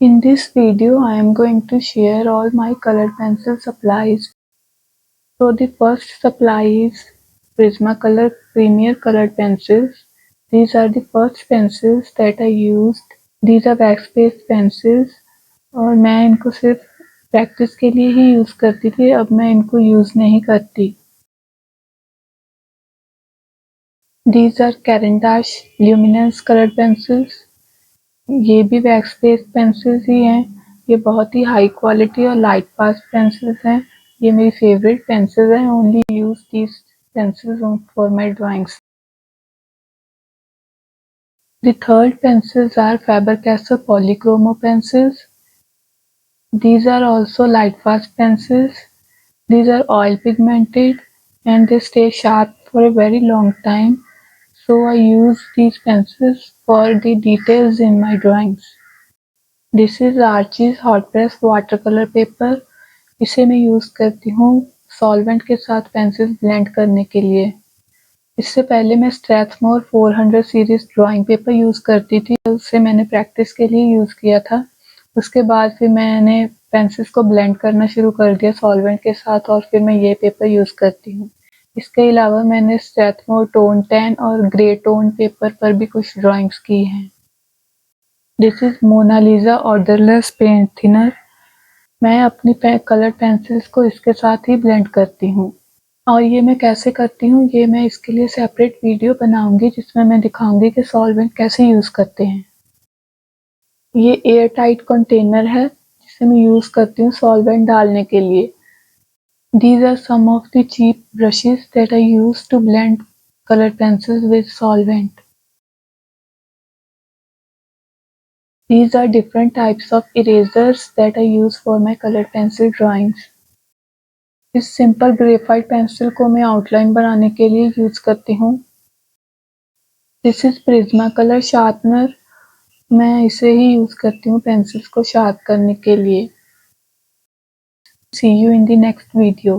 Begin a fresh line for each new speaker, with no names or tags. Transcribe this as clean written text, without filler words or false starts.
In this video, I am going to share all my colored pencil supplies. So the first supply is Prismacolor Premier Colored Pencils. These are the first pencils that I used. These are wax based pencils और मैं इनको सिर्फ practice के लिए ही use करती थी, अब मैं इनको यूज नहीं करती। These are Caran d'Ache Luminance Colored Pencils. ये भी वैक्स बेस्ड पेंसिल्स ही हैं। ये बहुत ही हाई क्वालिटी और लाइट फास्ट पेंसिल्स हैं। ये मेरी फेवरेट पेंसिल्स हैं। Only use these pencils for my drawings. The third pencils are Faber-Castell Polychromo pencils. These are also light fast pencils. These are oil pigmented and they stay sharp for a very long time. So I use these pencils for the details in my drawings. This is Archie's hot press watercolor paper. इसे मैं use करती हूँ solvent के साथ pencil blend करने के लिए। इससे पहले मैं स्ट्रैथमोर 400 सीरीज ड्राइंग पेपर यूज करती थी, उसे मैंने प्रैक्टिस के लिए यूज किया था। उसके बाद फिर मैंने पेंसिल्स को ब्लेंड करना शुरू कर दिया सॉल्वेंट के साथ और फिर मैं ये पेपर यूज करती हूँ। इसके अलावा मैंने स्ट्रैथमोर टोन 10 और ग्रे टोन पेपर पर भी कुछ ड्राइंग्स की हैं। This is Mona Lisa odourless paint thinner. मैं अपनी कलर पेंसिल्स को इसके साथ ही ब्लेंड करती हूँ और ये मैं कैसे करती हूँ ये मैं इसके लिए सेपरेट वीडियो बनाऊंगी जिसमें मैं दिखाऊंगी कि सॉल्वेंट कैसे यूज करते हैं। ये एयर टाइट कंटेनर है जिसे मैं यूज करती हूँ सॉल्वेंट डालने के लिए। These are some of the cheap brushes that I use to blend colored pencils with solvent. These are different types of erasers that I use for my colored pencil drawings. इस simple graphite pencil को मैं outline बनाने के लिए use करती हूँ। This is Prismacolor sharpener. मैं इसे ही यूज करती हूँ पेंसिल्स को शार्प करने के लिए। See you in the next video.